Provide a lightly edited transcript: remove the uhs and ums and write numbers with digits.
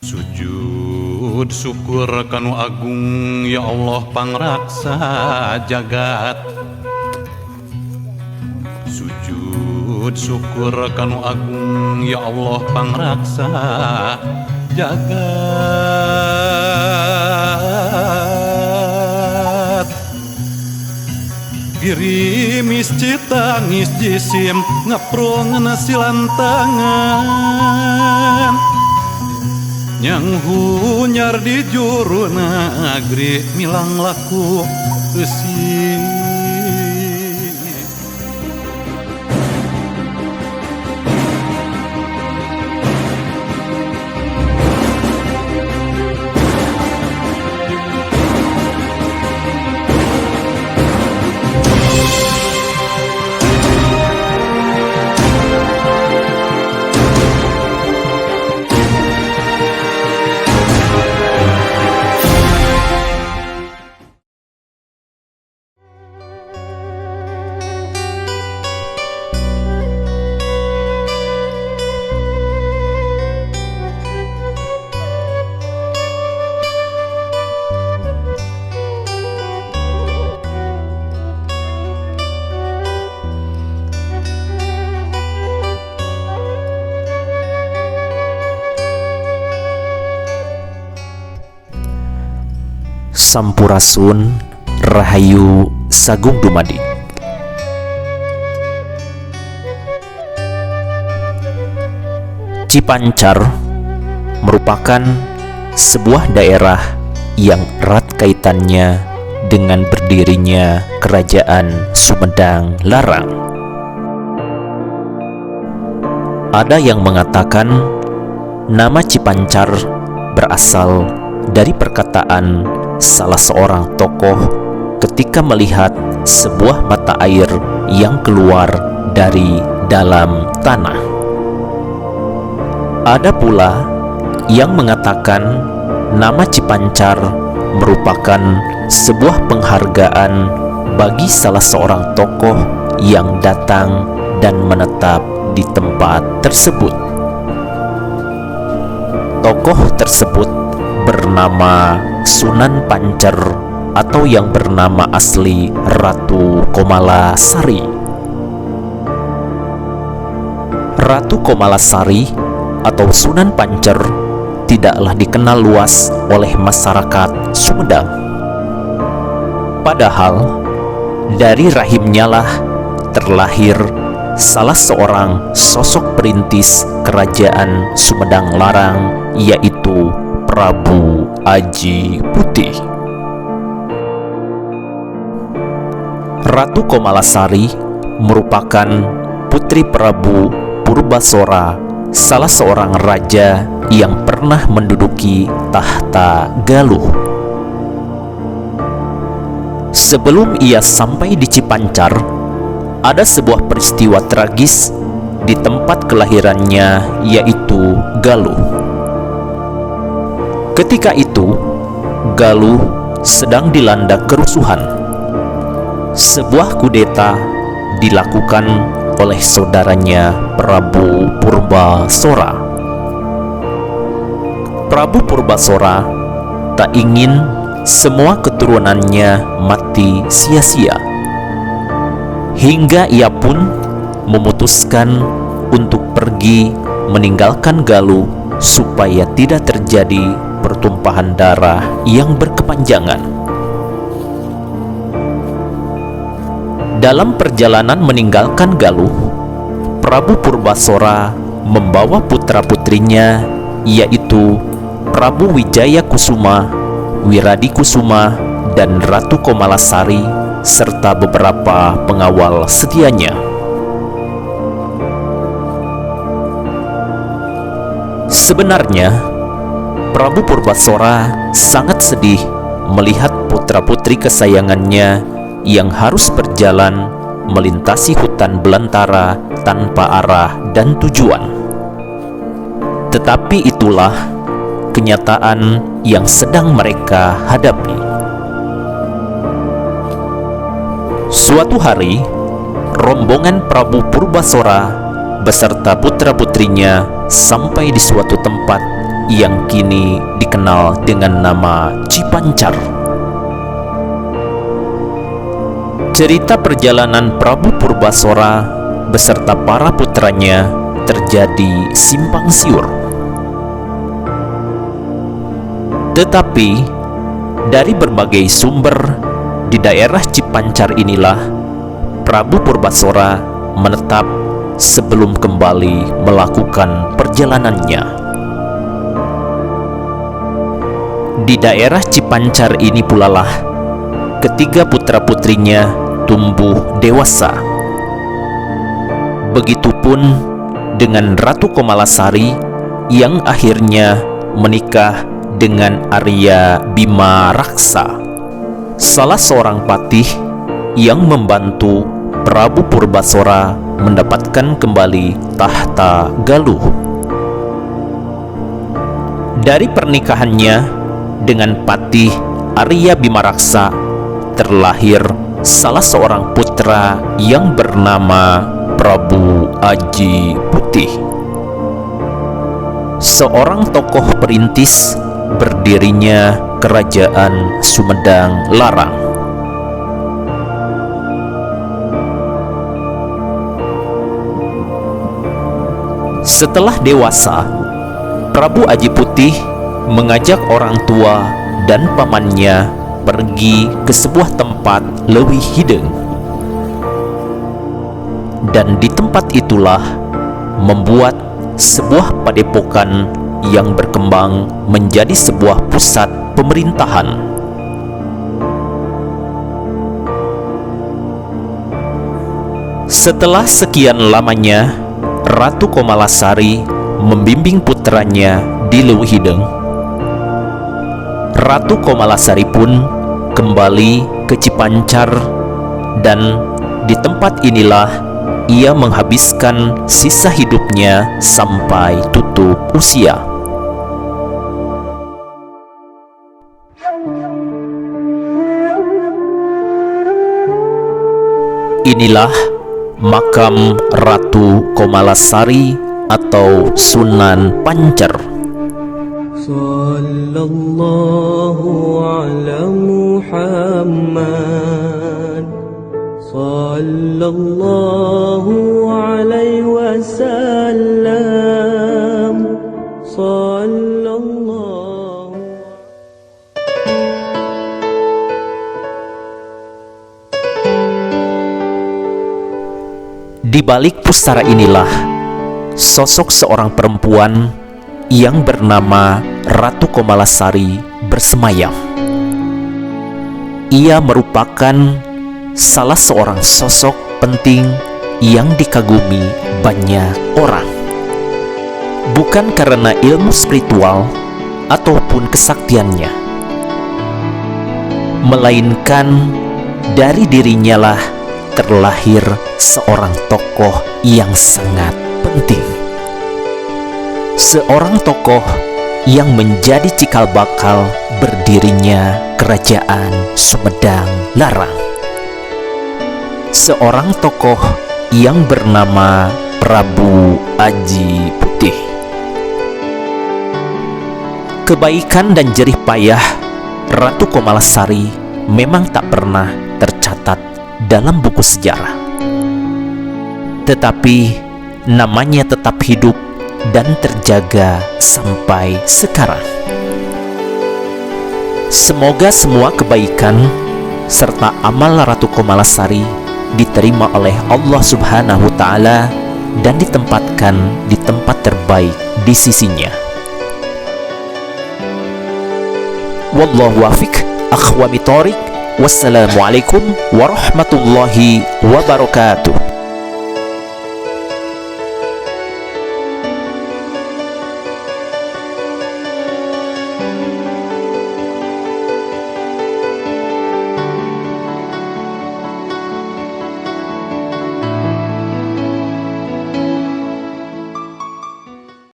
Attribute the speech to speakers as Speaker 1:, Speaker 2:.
Speaker 1: Sujud syukur kanu agung ya Allah pangraksa jagat. Sujud syukur kanu agung ya Allah pangraksa jagat. Girimis citangis jisim ngaprong nasilantangan Nyang hunyar di juru negeri milang laku eusi.
Speaker 2: Sampurasun Rahayu Sagung Dumadi. Cipancar merupakan sebuah daerah yang erat kaitannya dengan berdirinya Kerajaan Sumedang Larang. Ada yang mengatakan nama Cipancar berasal dari perkataan salah seorang tokoh ketika melihat sebuah mata air yang keluar dari dalam tanah. Ada pula yang mengatakan nama Cipancar merupakan sebuah penghargaan bagi salah seorang tokoh yang datang dan menetap di tempat tersebut. Tokoh tersebut bernama Sunan Pancer atau yang bernama asli Ratu Komalasari. Ratu Komalasari atau Sunan Pancer tidaklah dikenal luas oleh masyarakat Sumedang. Padahal dari rahimnya lah terlahir salah seorang sosok perintis Kerajaan Sumedang Larang, yaitu Prabu Aji Putih. Ratu Komalasari merupakan putri Prabu Purbasora, salah seorang raja yang pernah menduduki tahta Galuh. Sebelum ia sampai di Cipancar, ada sebuah peristiwa tragis di tempat kelahirannya, yaitu Galuh. Ketika itu, Galuh sedang dilanda kerusuhan. Sebuah kudeta dilakukan oleh saudaranya Prabu Purbasora. Prabu Purbasora tak ingin semua keturunannya mati sia-sia, hingga ia pun memutuskan untuk pergi meninggalkan Galuh supaya tidak terjadi pertumpahan darah yang berkepanjangan. Dalam perjalanan meninggalkan Galuh, Prabu Purbasora membawa putra-putrinya, yaitu Prabu Wijaya Kusuma, Wiradi Kusuma, dan Ratu Komalasari, serta beberapa pengawal setianya. Sebenarnya Prabu Purbasora sangat sedih melihat putra-putri kesayangannya yang harus berjalan melintasi hutan belantara tanpa arah dan tujuan. Tetapi itulah kenyataan yang sedang mereka hadapi. Suatu hari, rombongan Prabu Purbasora beserta putra-putrinya sampai di suatu tempat yang kini dikenal dengan nama Cipancar. Cerita perjalanan Prabu Purbasora beserta para putranya terjadi simpang siur. Tetapi dari berbagai sumber di daerah Cipancar inilah Prabu Purbasora menetap sebelum kembali melakukan perjalanannya. Di daerah Cipancar ini pulalah ketiga putra-putrinya tumbuh dewasa. Begitupun dengan Ratu Komalasari yang akhirnya menikah dengan Arya Bima Raksa, salah seorang patih yang membantu Prabu Purbasora mendapatkan kembali tahta Galuh. Dari pernikahannya dengan patih Arya Bima Raksa terlahir salah seorang putra yang bernama Prabu Aji Putih, seorang tokoh perintis berdirinya Kerajaan Sumedang Larang. Setelah dewasa, Prabu Aji Putih mengajak orang tua dan pamannya pergi ke sebuah tempat leuwih hideung. Dan di tempat itulah membuat sebuah padepokan yang berkembang menjadi sebuah pusat pemerintahan. Setelah sekian lamanya Ratu Komalasari membimbing putranya di leuwih hideung, Ratu Komalasari pun kembali ke Cipancar, dan di tempat inilah ia menghabiskan sisa hidupnya sampai tutup usia. Inilah makam Ratu Komalasari atau Sunan Pancer.
Speaker 3: Sallallahu ala Muhammad, sallallahu alaihi wasallam, sallallahu.
Speaker 2: Di balik pustara inilah sosok seorang perempuan yang bernama Ratu Komalasari bersemayam. Ia merupakan salah seorang sosok penting yang dikagumi banyak orang, bukan karena ilmu spiritual ataupun kesaktiannya, melainkan dari dirinya lah terlahir seorang tokoh yang sangat penting. Seorang tokoh yang menjadi cikal bakal berdirinya Kerajaan Sumedang Larang. Seorang tokoh yang bernama Prabu Aji Putih. Kebaikan dan jerih payah Ratu Komalasari memang tak pernah tercatat dalam buku sejarah, tetapi namanya tetap hidup dan terjaga sampai sekarang. Semoga semua kebaikan serta amal Ratu Komalasari diterima oleh Allah Subhanahu wa Ta'ala dan ditempatkan di tempat terbaik di sisinya. Wallahu wafiq, akhwami thoriq. Wassalamualaikum warahmatullahi wabarakatuh.